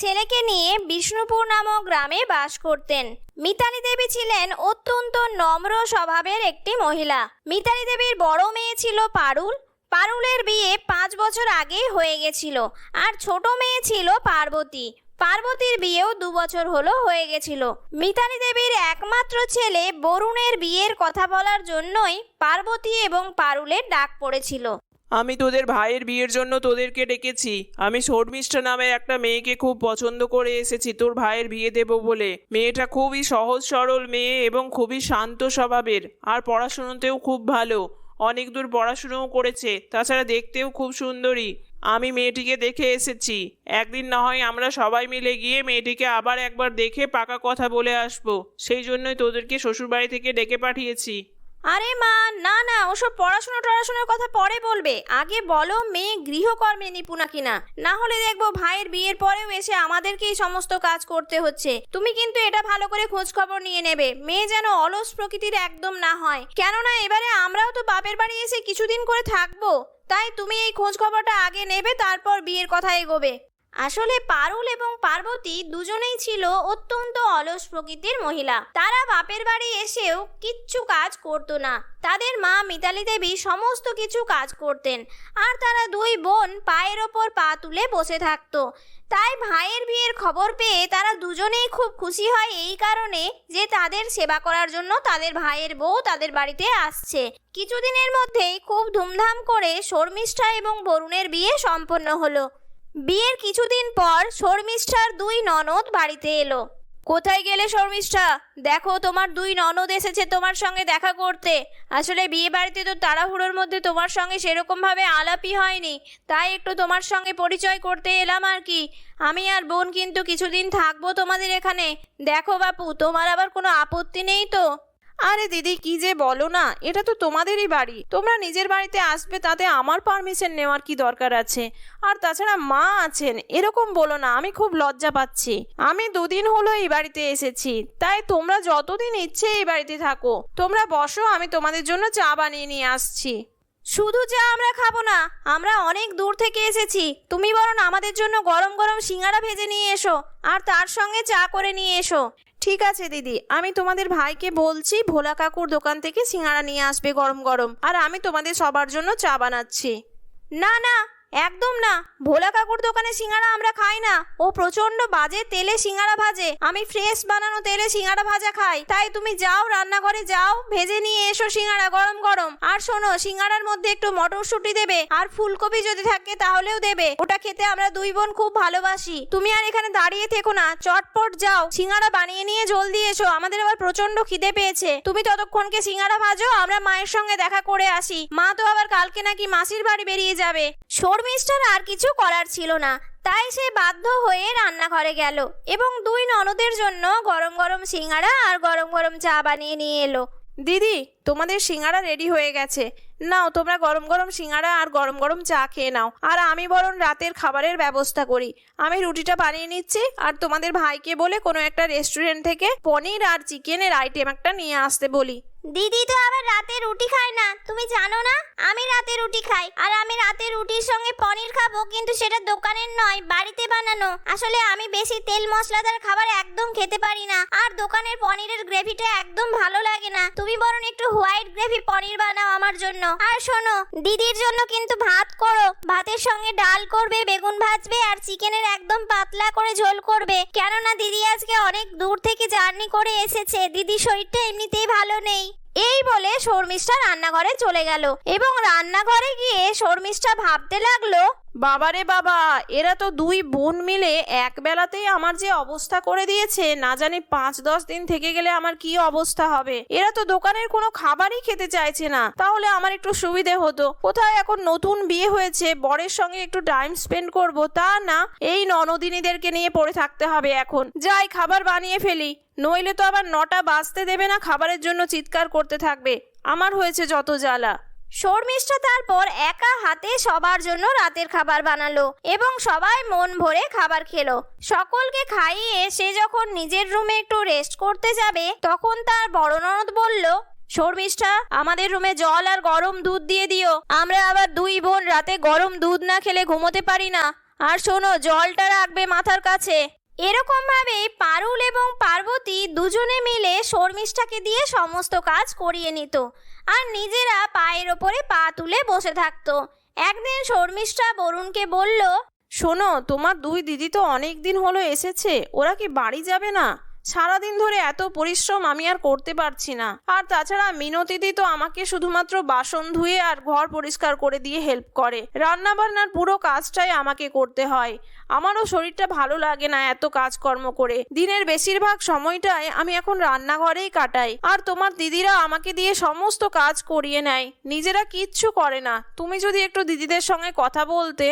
ছেলেকে নিয়ে বিষ্ণুপুর নামক গ্রামে বাস করতেন। মিতালি দেবী ছিলেন অত্যন্ত নম্র স্বভাবের একটি মহিলা। মিতালি দেবীর বড় মেয়ে ছিল পারুল। পারুলের বিয়ে 5 বছর আগে হয়ে গেছিল। আর ছোট মেয়ে ছিল পার্বতী। পার্বতীর বিয়েও 2 বছর হলো হয়ে গেছিল। মিতালি দেবীর একমাত্র ছেলে বরুণের বিয়ের কথা বলার জন্যই পার্বতী এবং পারুলের ডাক পড়েছিল। আমি তোদের ভাইয়ের বিয়ের জন্য তোদেরকে ডেকেছি। আমি শর্মিষ্ঠা নামের একটা মেয়েকে খুব পছন্দ করে এসেছি তোর ভাইয়ের বিয়ে দেব বলে। মেয়েটা খুবই সহজ সরল মেয়ে এবং খুবই শান্ত স্বভাবের, আর পড়াশুনোতেও খুব ভালো। অনেক দূর পড়াশুনোও করেছে, তাছাড়া দেখতেও খুব সুন্দরী। আমি মেয়েটিকে দেখে এসেছি। একদিন না হয় আমরা সবাই মিলে গিয়ে মেয়েটিকে আবার একবার দেখে পাকা কথা বলে আসবো। সেই জন্যই তোদেরকে শ্বশুরবাড়ি থেকে ডেকে পাঠিয়েছি। আরে মা, না না, ওসব পড়াশোনার কথা পরে বলবে। আগে বলো মেয়ে গৃহকর্মে নিপুণা কিনা, না হলে দেখবো ভাইয়ের বিয়ের পরেও এসে আমাদেরকেই সমস্ত কাজ করতে হচ্ছে। তুমি কিন্তু এটা ভালো করে খোঁজ খবর নিয়ে নেবে, মেয়ে যেন অলস প্রকৃতির একদম না হয়। কেননা এবারে আমরাও তো বাপের বাড়ি এসে কিছুদিন করে থাকবো, তাই তুমি এই খোঁজ খবরটা আগে নেবে, তারপর বিয়ের কথা এগোবে। আসলে পারুল এবং পার্বতী দুজনেই ছিল অত্যন্ত অলস প্রকৃতির মহিলা। তারা বাপের বাড়ি এসেও কিচ্ছু কাজ করতো না। তাদের মা মিতালি দেবী সমস্ত কিছু কাজ করতেন, আর তারা দুই বোন পায়ের ওপর পা তুলে বসে থাকতো। তাই ভাইয়ের বিয়ের খবর পেয়ে তারা দুজনেই খুব খুশি হয় এই কারণে যে তাদের সেবা করার জন্য তাদের ভাইয়ের বউ তাদের বাড়িতে আসছে। কিছুদিনের মধ্যেই খুব ধুমধাম করে শর্মিষ্ঠা এবং বরুণের বিয়ে সম্পন্ন হলো। বিয়ের কিছুদিন পর শর্মিষ্ঠার 2 ননদ বাড়িতে এলো। কোথায় গেলে শর্মিষ্ঠা? দেখো তোমার 2 ননদ এসেছে তোমার সঙ্গে দেখা করতে। আসলে বিয়ে বাড়িতে তো তাড়াহুড়োর মধ্যে তোমার সঙ্গে সেরকম ভাবে আলাপই হয়নি, তাই একটু তোমার সঙ্গে পরিচয় করতে এলাম আর কি। আমি আর বোন কিন্তু কিছুদিন থাকবো তোমাদের এখানে। দেখো বাপু, তোমার আবার কোনো আপত্তি নেই তো? আরে দিদি, কি যে বলো না, এটা তো তোমাদেরই বাড়ি, তোমরা নিজের বাড়িতে আসবে, তাতে আমার পারমিশন নেওয়ার কি দরকার আছে? আর তাছাড়া মা আছেন, এরকম বলো না, আমি খুব লজ্জা পাচ্ছি। আমি 2 দিন হলো এই বাড়িতে এসেছি, তাই তোমরা যতদিন ইচ্ছে এই বাড়িতে থাকো। তোমরা বসো, আমি তোমাদের জন্য চা বানিয়ে নিয়ে আসছি। শুধু চা আমরা খাবো না, আমরা অনেক দূর থেকে এসেছি। তুমি বরং আমাদের জন্য গরম গরম সিঙ্গাড়া ভেজে নিয়ে এসো, আর তার সঙ্গে চা করে নিয়ে এসো। ঠিক আছে দিদি, আমি তোমাদের ভাইকে বলছি ভোলা কাকুর দোকান থেকে সিঙ্গাড়া নিয়ে আসবে গরম গরম, আর আমি তোমাদের সবার জন্য চা বানাচ্ছি। না না, একদম না। ভোলা কাকুর দোকানে সিঙ্গাড়া আমরা খাই না। ও প্রচন্ড বাজে তেলে সিঙ্গাড়া ভাজে। আমি ফ্রেশ বানানো তেলে সিঙ্গাড়া ভাজা খাই। তাই তুমি যাও, রান্নাঘরে যাও, ভেজে নিয়ে এসো সিঙ্গাড়া গরম গরম। আর শোনো, সিঙ্গাড়ার মধ্যে একটু মটরশুঁটি দেবে, আর ফুলকপি যদি থাকে তাহলেও দেবে। ওটা খেতে আমরা 2 বোন খুব ভালোবাসি। তুমি আর এখানে দাঁড়িয়ে থেকো না, চটপট যাও, সিঙ্গাড়া বানিয়ে নিয়ে জলদি এসো। আমাদের আবার প্রচন্ড খিদে পেয়েছে। তুমি ততক্ষণকে সিঙ্গাড়া ভাজো, আমরা মায়ের সঙ্গে দেখা করে আসি। মা তো আবার কালকে নাকি মাসির বাড়ি বেরিয়ে যাবে। শর্মিষ্ঠার আর কিছু করার ছিল না, তাই সে বাধ্য হয়ে রান্নাঘরে গেল এবং 2 ননদের জন্য গরম গরম সিঙ্গাড়া আর গরম গরম চা বানিয়ে নিয়ে এলো। দিদি, তোমাদের সিঙ্গাড়া রেডি হয়ে গেছে, নাও তোমরা গরম গরম সিঙ্গাড়া আর গরম গরম চা খেয়ে নাও। আর আমি বরং রাতের খাবারের ব্যবস্থা করি। আমি রুটিটা বানিয়ে নিচ্ছি, আর তোমাদের ভাইকে বলে কোনো একটা রেস্টুরেন্ট থেকে পনির আর চিকেনের আইটেম একটা নিয়ে আসতে বলি। দিদি তো আবার রাতে রুটি খায় না, তুমি জানো না? আমি রাতে রুটি খাই, আর আমি রাতে রুটির সঙ্গে পনির খাবো, কিন্তু সেটা দোকানের নয়, বাড়িতে বানানো। আসলে আমি বেশি তেল মশলাদার খাবার একদম খেতে পারি না, আর দোকানের পনিরের গ্রেভিটা একদম ভালো লাগে না। তুমি বরং একটু হোয়াইট গ্রেভি পনির বানাও আমার জন্য। আর শোনো, দিদির জন্য কিন্তু ভাত করো। ভাতের সঙ্গে ডাল করবে, বেগুন ভাজবে, আর চিকেনের একদম পাতলা করে ঝোল করবে। কেননা দিদি আজকে অনেক দূর থেকে জার্নি করে এসেছে, দিদির শরীরটা এমনিতেই ভালো নেই। এই বলে শর্মিষ্ঠা রান্নাঘরে চলে গেল এবং রান্নাঘরে গিয়ে শর্মিষ্ঠা ভাবতে লাগলো, বাবারে বাবা, এরা তো 2 বোন মিলে এক বেলাতেই আমার যে অবস্থা করে দিয়েছে, না জানি 5-10 দিন থেকে গেলে আমার কি অবস্থা হবে। এরা তো দোকানের কোনো খাবারই খেতে চাইছে না, তাহলে আমার একটু সুবিধে হতো। কোথায় এখন নতুন বিয়ে হয়েছে, বরের সঙ্গে একটু টাইম স্পেন্ড করব, তা না, এই ননদিনীদেরকে নিয়ে পড়ে থাকতে হবে। এখন যাই, খাবার বানিয়ে ফেলি, নইলে তো আবার 9টা বাজতে দেবে না, খাবারের জন্য চিৎকার করতে থাকবে। আমার হয়েছে যত জ্বালা। শর্মিষ্ঠা তারপর একা হাতে সবার জন্য রাতের খাবার বানালো এবং সবাই মন ভরে খাবার খেলো। সকলকে খাইয়ে সে যখন নিজের রুমে একটু রেস্ট করতে যাবে, তখন তার বড় ননদ বলল, শর্মিষ্ঠা, আমাদের রুমে জল আর গরম দুধ দিয়ে দিও। আমরা আবার 2 বোন রাতে গরম দুধ না খেলে ঘুমোতে পারি না। আর শোনো, জলটা রাখবে মাথার কাছে। এরকম ভাবে পারুল এবং পার্বতী দুজনে মিলে শর্মিষ্ঠাকে দিয়ে সমস্ত কাজ করিয়ে নিত আর নিজেরা পায়ের ওপরে পা তুলে বসে থাকতো। একদিন শর্মিষ্ঠা বরুণকে বলল, শোনো, তোমার দুই দিদি তো অনেক দিন হলো এসেছে, ওরা কি বাড়ি যাবে না? সারাদিন ধরে এত পরিশ্রম আমি আর করতে পারছি না। আর তাছাড়া মিনতিদি তো আমাকে শুধুমাত্র বাসন ধুয়ে আর ঘর পরিষ্কার করে দিয়ে হেল্প করে, রান্না বান্নার পুরো কাজটাই আমাকে করতে হয়। আমারও শরীরটা ভালো লাগে না এত কাজকর্ম করে। দিনের বেশিরভাগ সময়টাই আমি এখন রান্নাঘরেই কাটাই, আর তোমার দিদিরা আমাকে দিয়ে সমস্ত কাজ করিয়ে নেয়, নিজেরা কিচ্ছু করে না। তুমি যদি একটু দিদিদের সঙ্গে কথা বলতে।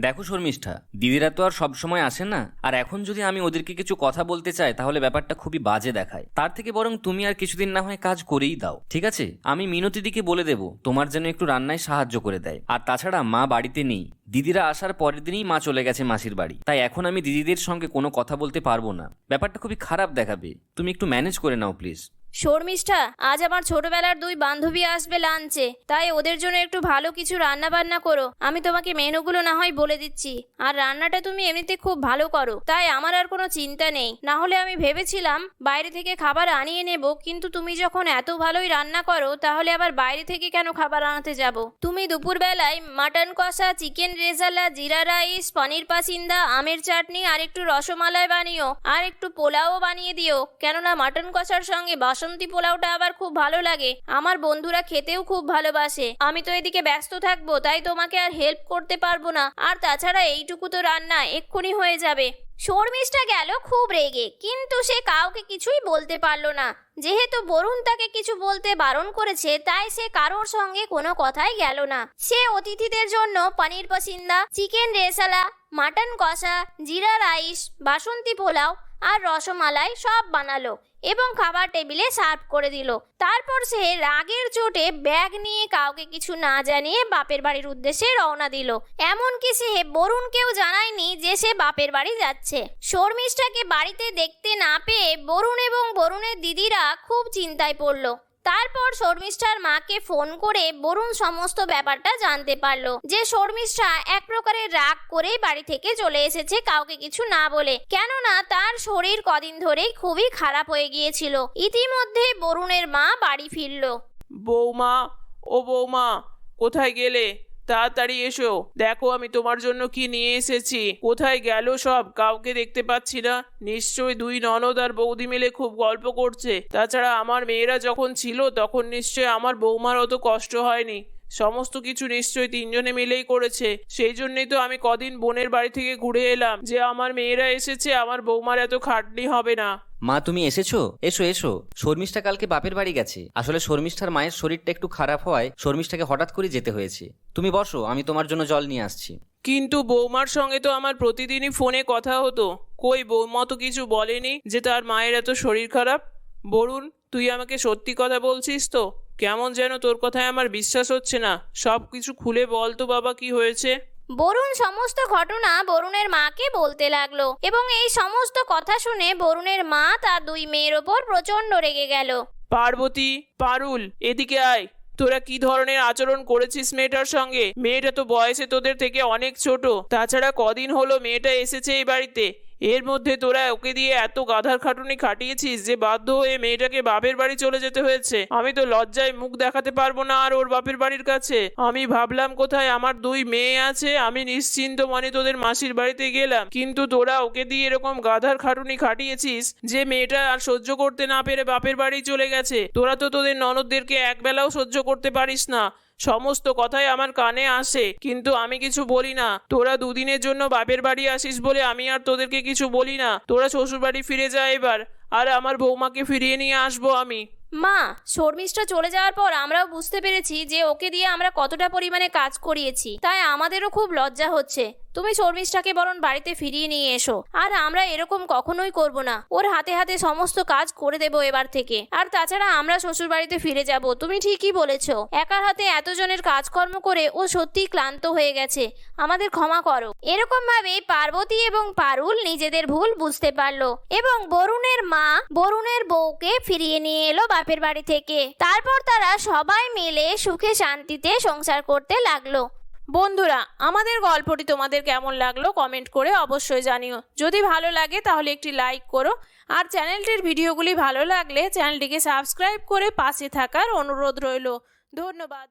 দেখো শর্মিষ্ঠা, দিদিরা তো আর সব সময় আসে না, আর এখন যদি আমি ওদেরকে কিছু কথা বলতে চাই তাহলে ব্যাপারটা খুবই বাজে দেখায়। তার থেকে বরং তুমি আর কিছুদিন না হয় কাজ করেই দাও, ঠিক আছে? আমি মিনতিদিকে বলে দেবো তোমার যেন একটু রান্নায় সাহায্য করে দেয়। আর তাছাড়া মা বাড়িতে নেই, দিদিরা আসার পরের দিনই মা চলে গেছে মাসির বাড়ি, তাই এখন আমি দিদিদের সঙ্গে কোনো কথা বলতে পারবো না। ব্যাপারটা খুবই খারাপ দেখাবে, তুমি একটু ম্যানেজ করে নাও প্লিজ। শর্মিষ্ঠা, আজ আমার ছোটবেলার দুই বান্ধবী আসবে লাঞ্চে, তাই ওদের জন্য একটু ভালো কিছু রান্না বান্না করো। আমি তোমাকে মেনুগুলো না হয় বলে দিচ্ছি, আর রান্নাটা তুমি এমনিতে খুব ভালো করো, তাই আমার আর কোনো চিন্তা নেই। না হলে আমি ভেবেছিলাম বাইরে থেকে খাবার আনিয়ে নেব, কিন্তু তুমি যখন এত ভালোই রান্না করো তাহলে আবার বাইরে থেকে কেন খাবার আনাতে যাব? তুমি দুপুরবেলায় মাটন কষা, চিকেন রেজালা, জিরা রাইস, পনির পাসিন্দা, আমের চাটনি আর একটু রসমালাই বানিও, আর একটু পোলাও বানিয়ে দিও, কেননা মাটন কষার সঙ্গে বাসন্তী পোলাওটা আবার খুব ভালো লাগে। আমার বন্ধুরা খেতেও খুব ভালোবাসে। আমি তো এদিকে ব্যস্ত থাকবো, তাই তোমাকে আর হেল্প করতে পারবো না। আর তাছাড়া এইটুকু তো রান্না এক্ষুনি হয়ে যাবে। শর্মিষ্ঠা গেল খুব রেগে, কিন্তু সে কাউকে কিছুই বলতে পারলো না। যেহেতু বরুণ তাকে কিছু বলতে বারণ করেছে, তাই সে কারোর সঙ্গে কোনো কথাই গেল না। সে অতিথিদের জন্য পনির পাসিন্দা, চিকেন রেসালা, মাটন কষা, জিরা রাইস, বাসন্তী পোলাও আর রসমালাই সব বানালো এবং খাবার টেবিলে সার্ভ করে দিল। তারপর সে রাগের চোটে ব্যাগ নিয়ে কাউকে কিছু না জানিয়ে বাপের বাড়ির উদ্দেশ্যে রওনা দিল। এমনকি সে বরুণকেও জানায়নি যে সে বাপের বাড়ি যাচ্ছে। শর্মিষ্ঠাকে বাড়িতে দেখতে না পেয়ে বরুণ এবং বরুণের দিদিরা খুব চিন্তায় পড়ল। তারপর শর্মিষ্ঠার মাকে ফোন করে বরুণ সমস্ত ব্যাপারটা জানতে পারলো যে শর্মিষ্ঠা এক প্রকারের রাগ করেই বাড়ি থেকে চলে এসেছে কাউকে কিছু না বলে, কেননা তার শরীর কদিন ধরেই খুবই খারাপ হয়ে গিয়েছিল। ইতিমধ্যে বরুণের মা বাড়ি ফিরল। বৌমা, ও বৌমা, কোথায় গেলে? তাড়াতাড়ি এসো, দেখো আমি তোমার জন্য কি নিয়ে এসেছি। কোথায় গেল সব? কাউকে দেখতে পাচ্ছি না। নিশ্চয়ই দুই ননদ আর বৌদি মিলে খুব গল্প করছে। তাছাড়া আমার মেয়েরা যখন ছিল তখন নিশ্চয়ই আমার বৌমার অত কষ্ট হয়নি। সমস্ত কিছু নিশ্চয়ই তিনজনে মিলেই করেছে। সেই জন্যই তো আমি কদিন বোনের বাড়ি থেকে ঘুরে এলাম, যে আমার মেয়েরা এসেছে, আমার বৌমার এত খাটনি হবে না। মা তুমি এসেছো? এসো এসো। শর্মিষ্ঠা কালকে বাপের বাড়ি গেছে। আসলে শর্মিষ্ঠার মায়ের শরীরটা একটু খারাপ হওয়ায় শর্মিষ্ঠাকে হঠাৎ করে যেতে হয়েছে। তুমি বসো, আমি তোমার জন্য জল নিয়ে আসছি। কিন্তু বৌমার সঙ্গে তো আমার প্রতিদিনই ফোনে কথা হতো। কই, বৌমা তো কিছু বলেনি যে তার মায়ের এত শরীর খারাপ। বরুণ, তুই আমাকে সত্যি কথা বলছিস তো? কেমন যেন তোর কথায় আমার বিশ্বাস হচ্ছে না। সব কিছু খুলে বল তো বাবা, কি হয়েছে? বরুণ সমস্ত ঘটনা বরুণের মাকে বলতে লাগলো এবং এই সমস্ত কথা শুনে বরুণের মা তার দুই মেয়ের ওপর প্রচন্ড রেগে গেল। পার্বতী, পারুল, এদিকে আয়। তোরা কি ধরনের আচরণ করেছিস মেয়েটার সঙ্গে? মেয়েটা তো বয়সে তোদের থেকে অনেক ছোট। তাছাড়া কদিন হলো মেয়েটা এসেছে এই বাড়িতে, এর মধ্যে তোরা ওকে দিয়ে এত গাধার খাটুনি খাটিয়েছিস যে বাধ্য হয়ে মেয়েটাকে বাপের বাড়ি চলে যেতে হয়েছে। আমি তো লজ্জায় মুখ দেখাতে পারবো না আর ওর বাপের বাড়ির কাছে। আমি ভাবলাম কোথায় আমার দুই মেয়ে আছে, আমি নিশ্চিন্ত মনে তোদের মাসির বাড়িতে গেলাম, কিন্তু তোরা ওকে দিয়ে এরকম গাধার খাটুনি খাটিয়েছিস যে মেয়েটা আর সহ্য করতে না পেরে বাপের বাড়ি চলে গেছে। তোরা তো তোদের ননদদেরকে একবেলাও সহ্য করতে পারিস না। সমস্ত কথাই আমার কানে আসে, কিন্তু আমি কিছু বলি না। তোরা দুদিনের জন্য বাপের বাড়ি আসিস বলে আমি আর তোদেরকে কিছু বলি না। তোরা শ্বশুর বাড়ি ফিরে যা এবার, আর আমার বৌমাকে ফিরিয়ে নিয়ে আসবো আমি। মা, শর্মিষ্ঠা চলে যাওয়ার পর আমরাও বুঝতে পেরেছি যে ওকে দিয়ে আমরা কতটা পরিমাণে কাজ করিয়েছি, তাই আমাদেরও খুব লজ্জা হচ্ছে। তুমি শর্মিষ্ঠাকে বরং বাড়িতে ফিরিয়ে নিয়ে এসো, আর আমরা এরকম কখনোই করব না। ওর হাতে হাতে সমস্ত কাজ করে দেবো এবার থেকে। আর তাছাড়া আমরা শ্বশুর বাড়িতে ফিরে যাব। তুমি ঠিকই বলেছ, একার হাতে এতজনের কাজকর্ম করে ও সত্যিই ক্লান্ত হয়ে গেছে। আমাদের ক্ষমা করো। এরকম ভাবে পার্বতী এবং পারুল নিজেদের ভুল বুঝতে পারলো এবং বরুণের মা বরুণের বউকে ফিরিয়ে নিয়ে এলো বাপের বাড়ি থেকে। তারপর তারা সবাই মিলে সুখে শান্তিতে সংসার করতে লাগলো। বন্ধুরা, আমাদের গল্পটি তোমাদের কেমন লাগলো কমেন্ট করে অবশ্যই জানিও। যদি ভালো লাগে তাহলে একটি লাইক করো, আর চ্যানেলটির ভিডিওগুলি ভালো লাগলে চ্যানেলটিকে সাবস্ক্রাইব করে পাশে থাকার অনুরোধ রইল। ধন্যবাদ।